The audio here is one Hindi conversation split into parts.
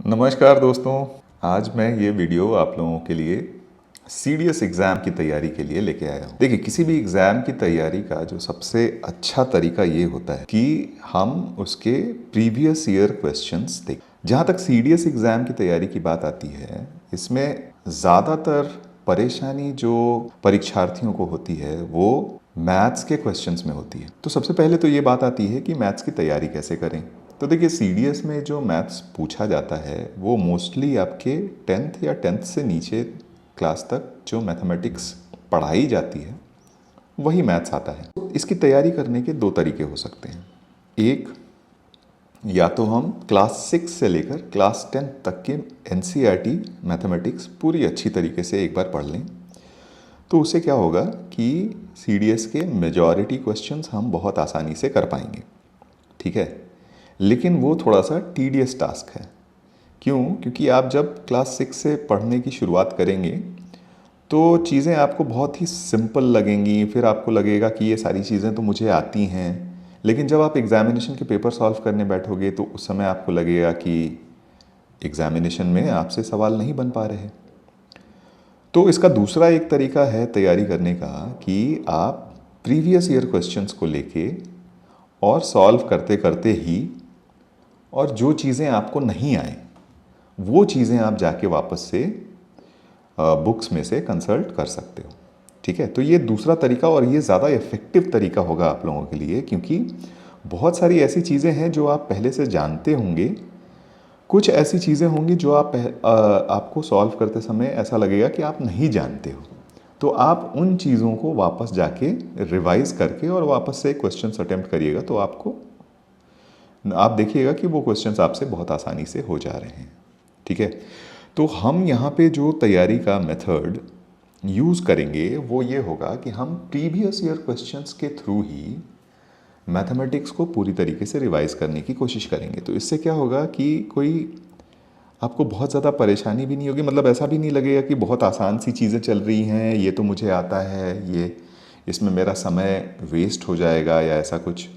नमस्कार दोस्तों। आज मैं ये वीडियो आप लोगों के लिए सीडीएस एग्ज़ाम की तैयारी के लिए लेके आया हूँ। देखिए, किसी भी एग्ज़ाम की तैयारी का जो सबसे अच्छा तरीका ये होता है कि हम उसके प्रीवियस ईयर क्वेश्चंस देखें। जहाँ तक सीडीएस एग्ज़ाम की तैयारी की बात आती है, इसमें ज़्यादातर परेशानी जो परीक्षार्थियों को होती है वो मैथ्स के क्वेश्चंस में होती है। तो सबसे पहले तो ये बात आती है कि मैथ्स की तैयारी कैसे करें। तो देखिए, सीडीएस में जो मैथ्स पूछा जाता है वो मोस्टली आपके 10th या 10th से नीचे क्लास तक जो मैथमेटिक्स पढ़ाई जाती है वही मैथ्स आता है। तो इसकी तैयारी करने के दो तरीके हो सकते हैं। एक, या तो हम क्लास 6 से लेकर क्लास 10 तक के एनसीईआरटी मैथमेटिक्स पूरी अच्छी तरीके से एक बार पढ़ लें। तो उससे क्या होगा कि सीडीएस के मेजॉरिटी क्वेश्चंस हम बहुत आसानी से कर पाएंगे। ठीक है, लेकिन वो थोड़ा सा टीडियस टास्क है। क्यों? क्योंकि आप जब क्लास 6 से पढ़ने की शुरुआत करेंगे तो चीज़ें आपको बहुत ही सिंपल लगेंगी, फिर आपको लगेगा कि ये सारी चीज़ें तो मुझे आती हैं। लेकिन जब आप एग्ज़ामिनेशन के पेपर सॉल्व करने बैठोगे तो उस समय आपको लगेगा कि एग्ज़ामिनेशन में आपसे सवाल नहीं बन पा रहे। तो इसका दूसरा एक तरीका है तैयारी करने का कि आप प्रीवियस ईयर क्वेश्चंस को लेके और सॉल्व करते करते ही, और जो चीज़ें आपको नहीं आए वो चीज़ें आप जाके वापस से बुक्स में से कंसल्ट कर सकते हो। ठीक है, तो ये दूसरा तरीका और ये ज़्यादा इफ़ेक्टिव तरीका होगा आप लोगों के लिए, क्योंकि बहुत सारी ऐसी चीज़ें हैं जो आप पहले से जानते होंगे, कुछ ऐसी चीज़ें होंगी जो आपको सॉल्व करते समय ऐसा लगेगा कि आप नहीं जानते हो। तो आप उन चीज़ों को वापस जाके रिवाइज करके और वापस से क्वेश्चंस अटेम्प्ट करिएगा तो आप देखिएगा कि वो क्वेश्चंस आपसे बहुत आसानी से हो जा रहे हैं। ठीक है, तो हम यहाँ पे जो तैयारी का मेथड यूज़ करेंगे वो ये होगा कि हम प्रीवियस ईयर क्वेश्चंस के थ्रू ही मैथमेटिक्स को पूरी तरीके से रिवाइज करने की कोशिश करेंगे। तो इससे क्या होगा कि कोई आपको बहुत ज़्यादा परेशानी भी नहीं होगी, मतलब ऐसा भी नहीं लगेगा कि बहुत आसान सी चीज़ें चल रही हैं, ये तो मुझे आता है, ये इसमें मेरा समय वेस्ट हो जाएगा या ऐसा कुछ,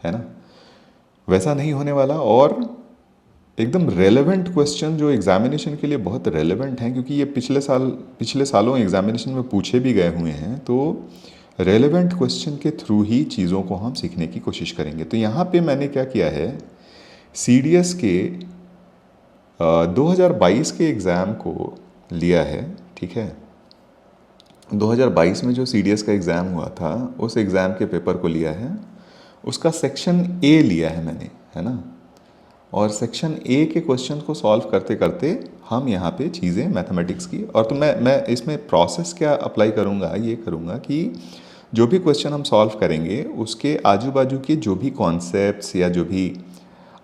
है ना। वैसा नहीं होने वाला। और एकदम रेलेवेंट क्वेश्चन जो एग्जामिनेशन के लिए बहुत रेलेवेंट हैं, क्योंकि ये पिछले सालों एग्जामिनेशन में पूछे भी गए हुए हैं, तो रेलेवेंट क्वेश्चन के थ्रू ही चीज़ों को हम सीखने की कोशिश करेंगे। तो यहाँ पे मैंने क्या किया है, सीडीएस के 2022 के एग्ज़ाम को लिया है। ठीक है, 2022 में जो सीडीएस का एग्ज़ाम हुआ था उस एग्ज़ाम के पेपर को लिया है, उसका सेक्शन ए लिया है मैंने, है ना। और सेक्शन ए के क्वेश्चन को सॉल्व करते करते हम यहाँ पे चीज़ें मैथमेटिक्स की, और तो मैं इसमें प्रोसेस क्या अप्लाई करूँगा, ये करूँगा कि जो भी क्वेश्चन हम सॉल्व करेंगे उसके आजू बाजू के जो भी कॉन्सेप्ट्स या जो भी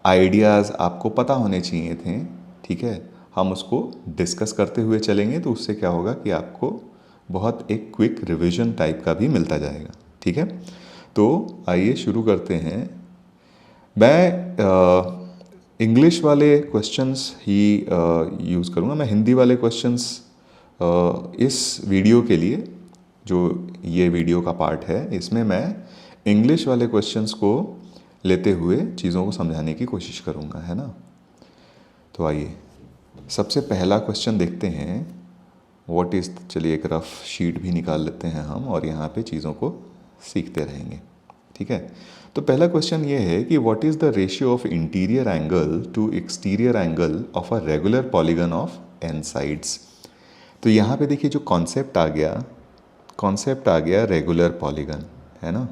आइडियाज़ आपको पता होने चाहिए थे, ठीक है, हम उसको डिस्कस करते हुए चलेंगे। तो उससे क्या होगा कि आपको बहुत एक क्विक रिवीजन टाइप का भी मिलता जाएगा। ठीक है, तो आइए शुरू करते हैं। मैं इंग्लिश वाले क्वेश्चंस ही यूज़ करूँगा। मैं हिंदी वाले क्वेश्चंस इस वीडियो के लिए, जो ये वीडियो का पार्ट है, इसमें मैं इंग्लिश वाले क्वेश्चंस को लेते हुए चीज़ों को समझाने की कोशिश करूँगा, है ना। तो आइए सबसे पहला क्वेश्चन देखते हैं। व्हाट इज़, चलिए एक रफ शीट भी निकाल लेते हैं हम और यहाँ पे चीज़ों को सीखते रहेंगे। ठीक है, तो पहला क्वेश्चन ये है कि what is the ratio of interior angle to exterior angle of a regular polygon of N sides. तो यहाँ पे देखिए जो कॉन्सेप्ट आ गया रेगुलर पॉलीगन, है ना।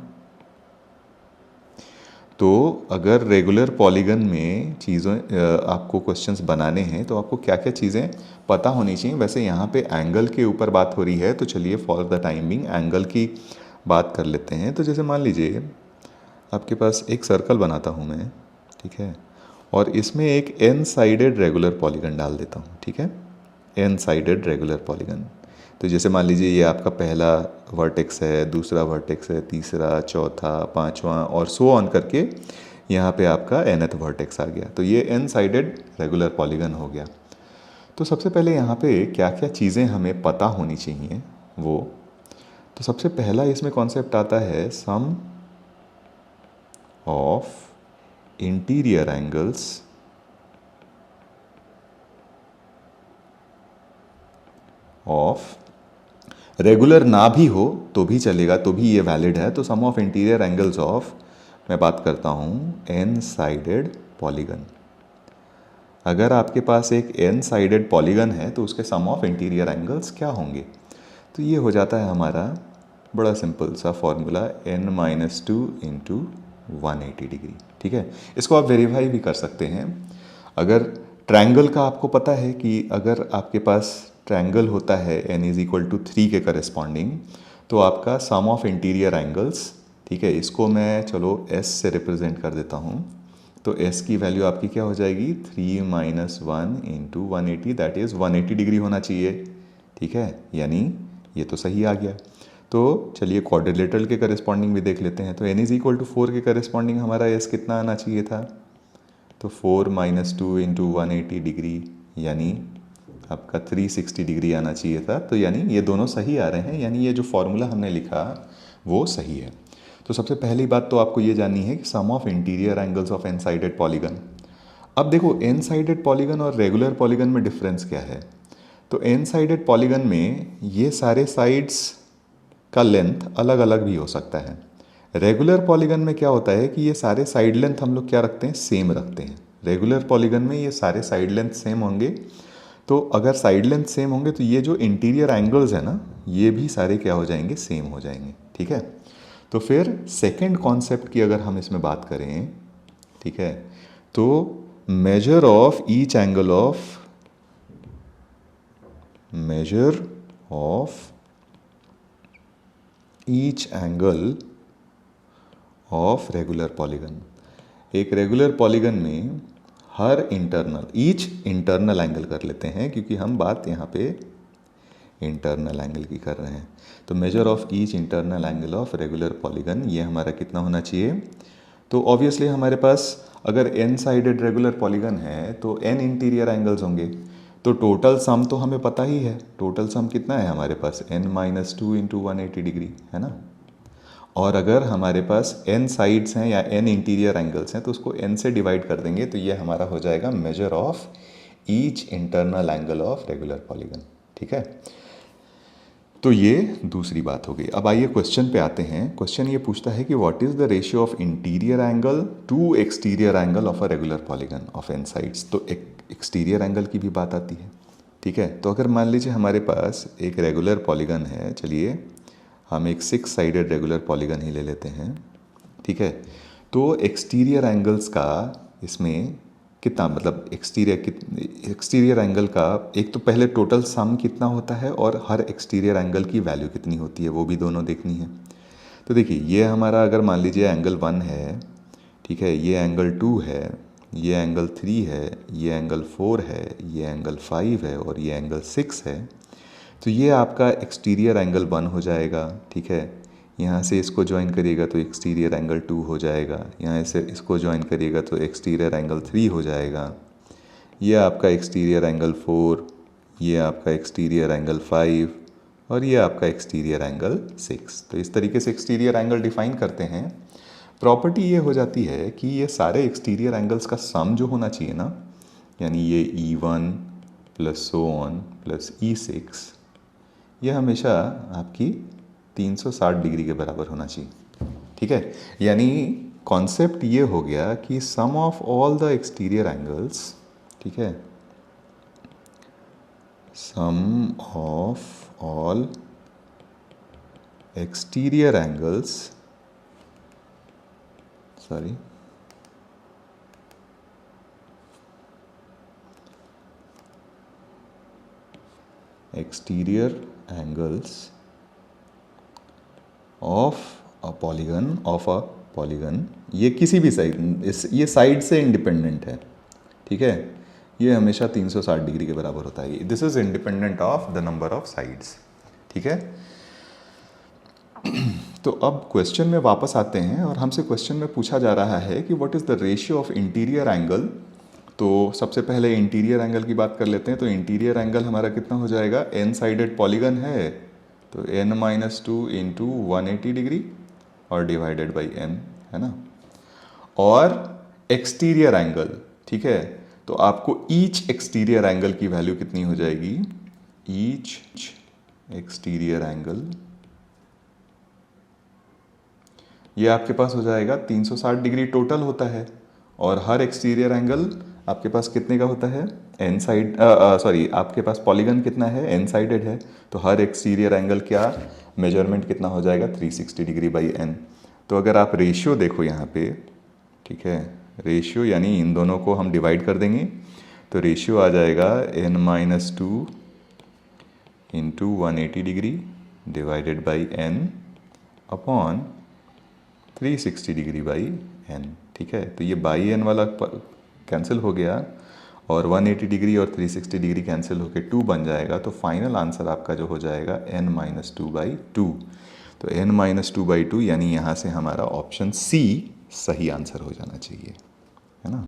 तो अगर रेगुलर पॉलीगन में चीज़ें आपको क्वेश्चंस बनाने हैं तो आपको क्या क्या चीज़ें पता होनी चाहिए। वैसे यहाँ पे एंगल के ऊपर बात हो रही है, तो चलिए फॉर द टाइमिंग एंगल की बात कर लेते हैं। तो जैसे मान लीजिए आपके पास एक सर्कल बनाता हूँ मैं, ठीक है, और इसमें एक एन साइडेड रेगुलर पॉलीगन डाल देता हूँ। ठीक है, एन साइडेड रेगुलर पॉलीगन। तो जैसे मान लीजिए ये आपका पहला वर्टेक्स है, दूसरा वर्टेक्स है, तीसरा, चौथा, पांचवा और सो ऑन करके यहाँ पे आपका nth वर्टेक्स आ गया। तो ये एन साइडेड रेगुलर पॉलीगन हो गया। तो सबसे पहले यहाँ पे क्या क्या चीज़ें हमें पता होनी चाहिए वो, तो सबसे पहला इसमें कॉन्सेप्ट आता है sum of interior angles of, regular ना भी हो तो भी चलेगा, तो भी ये वैलिड है, तो सम ऑफ इंटीरियर एंगल्स ऑफ, मैं बात करता हूँ एन साइडेड पॉलीगन। अगर आपके पास एक एन साइडेड पॉलीगन है तो उसके सम ऑफ इंटीरियर एंगल्स क्या होंगे? तो ये हो जाता है हमारा बड़ा सिंपल सा फॉर्मूला n-2 इंटू 180 डिग्री। ठीक है, इसको आप वेरीफाई भी कर सकते हैं। अगर ट्रायंगल का आपको पता है कि अगर आपके पास ट्रायंगल होता है n इज इक्वल टू 3 के करस्पॉन्डिंग, तो आपका सम ऑफ इंटीरियर एंगल्स, ठीक है, इसको मैं चलो s से रिप्रेजेंट कर देता हूँ, तो s की वैल्यू आपकी क्या हो जाएगी? 3 minus 1 into 180, that is 180 degree होना चाहिए। ठीक है, यानी ये तो सही आ गया। तो चलिए क्वाड्रिलेटरल के करस्पॉन्डिंग भी देख लेते हैं। तो n इज इक्वल टू 4 के करस्पॉन्डिंग हमारा s कितना आना चाहिए था? तो 4 माइनस 2 इंटू 180 डिग्री, यानी आपका 360 डिग्री आना चाहिए था। तो यानी ये दोनों सही आ रहे हैं, यानी ये जो फॉर्मूला हमने लिखा वो सही है। तो सबसे पहली बात तो आपको ये जाननी है कि sum of interior angles of N sided polygon. अब देखो एन साइडेड पॉलीगन और रेगुलर पॉलीगन में डिफरेंस क्या है? तो एन साइडेड पॉलीगन में ये सारे साइड्स का लेंथ अलग अलग भी हो सकता है। रेगुलर पॉलीगन में क्या होता है कि ये सारे साइड लेंथ हम लोग क्या रखते हैं? सेम रखते हैं। रेगुलर पॉलीगन में ये सारे साइड लेंथ सेम होंगे, तो अगर साइड लेंथ सेम होंगे तो ये जो इंटीरियर एंगल्स है ना, ये भी सारे क्या हो जाएंगे? सेम हो जाएंगे। ठीक है, तो फिर सेकेंड कॉन्सेप्ट की अगर हम इसमें बात करें, ठीक है, तो measure of each angle of, measure of each angle of regular polygon। एक रेगुलर पॉलीगन में हर इंटरनल, ईच इंटरनल एंगल कर लेते हैं क्योंकि हम बात यहाँ पे इंटरनल एंगल की कर रहे हैं। तो measure of each internal angle of regular polygon, ये हमारा कितना होना चाहिए? तो ऑब्वियसली हमारे पास अगर एन साइडेड रेगुलर पॉलीगन है तो एन इंटीरियर एंगल्स होंगे, तो टोटल सम तो हमें पता ही है। टोटल सम कितना है हमारे पास? n-2 इंटू 180 डिग्री, है ना। और अगर हमारे पास n साइड्स हैं या n इंटीरियर एंगल्स हैं तो उसको n से डिवाइड कर देंगे, तो ये हमारा हो जाएगा measure of each internal angle of regular polygon. ठीक है, तो ये दूसरी बात हो गई। अब आइए क्वेश्चन पे आते हैं। क्वेश्चन ये पूछता है कि what is the ratio of interior angle to exterior angle of a regular polygon of N sides. तो एक एक्सटीरियर एंगल की भी बात आती है। ठीक है, तो अगर मान लीजिए हमारे पास एक रेगुलर पॉलीगन है, चलिए हम एक 6 साइडेड रेगुलर पॉलीगन ही ले लेते हैं। ठीक है, तो एक्सटीरियर एंगल्स का इसमें कितना, मतलब एक्सटीरियर एंगल का एक तो पहले टोटल सम कितना होता है और हर एक्सटीरियर एंगल की वैल्यू कितनी होती है, वो भी दोनों देखनी है। तो देखिए ये हमारा अगर मान लीजिए एंगल 1 है, ठीक है, ये एंगल 2 है, ये एंगल 3 है, ये एंगल 4 है, ये एंगल 5 है और ये एंगल 6 है, तो ये आपका एक्सटीरियर एंगल 1 हो जाएगा। ठीक है, यहाँ से इसको ज्वाइन करिएगा तो एक्सटीरियर एंगल 2 हो जाएगा, यहाँ से इसको ज्वाइन करिएगा तो एक्सटीरियर एंगल 3 हो जाएगा, ये आपका एक्सटीरियर एंगल 4, ये आपका एक्सटीरियर एंगल 5 और ये आपका एक्सटीरियर एंगल 6। तो इस तरीके से एक्सटीरियर एंगल डिफाइन करते हैं। प्रॉपर्टी ये हो जाती है कि ये सारे एक्सटीरियर एंगल्स का सम जो होना चाहिए ना, यानी ये E1 plus so on plus E6, ये हमेशा आपकी 360 डिग्री के बराबर होना चाहिए। ठीक है, यानी कॉन्सेप्ट ये हो गया कि sum of all the exterior angles, ठीक है, sum of all exterior angles, sorry, exterior angles of a polygon, ये किसी भी साइड, ये साइड से इंडिपेंडेंट है। ठीक है, ये हमेशा 360 डिग्री के बराबर होता है। This is independent of the number of sides. ठीक है, तो अब क्वेश्चन में वापस आते हैं और हमसे क्वेश्चन में पूछा जा रहा है कि what is the ratio of interior angle. तो सबसे पहले इंटीरियर एंगल की बात कर लेते हैं। तो इंटीरियर एंगल हमारा कितना हो जाएगा? एन साइडेड पॉलीगन है तो n-2 इंटू 180 डिग्री और डिवाइडेड बाई n, है ना। और एक्सटीरियर एंगल, ठीक है, तो आपको ईच एक्सटीरियर एंगल की वैल्यू कितनी हो जाएगी? ईच एक्सटीरियर एंगल, ये आपके पास हो जाएगा 360 डिग्री टोटल होता है, और हर एक्सटीरियर एंगल आपके पास कितने का होता है, एन साइड, सॉरी आपके पास पॉलीगन कितना है, एन साइडेड है, तो हर एक्सटीरियर एंगल क्या मेजरमेंट कितना हो जाएगा, 360 डिग्री बाई एन। तो अगर आप रेशियो देखो यहाँ पे, ठीक है, रेशियो यानी इन दोनों को हम डिवाइड कर देंगे, तो रेशियो आ जाएगा n-2 into 180 degree divided by n upon 360 degree by n। ठीक है, तो ये बाई एन वाला कैंसिल हो गया, और 180 डिग्री और 360 डिग्री कैंसिल होकर 2 बन जाएगा, तो फाइनल आंसर आपका जो हो जाएगा n-2/2। तो n-2/2 यानी यहाँ से हमारा ऑप्शन सी सही आंसर हो जाना चाहिए, है ना।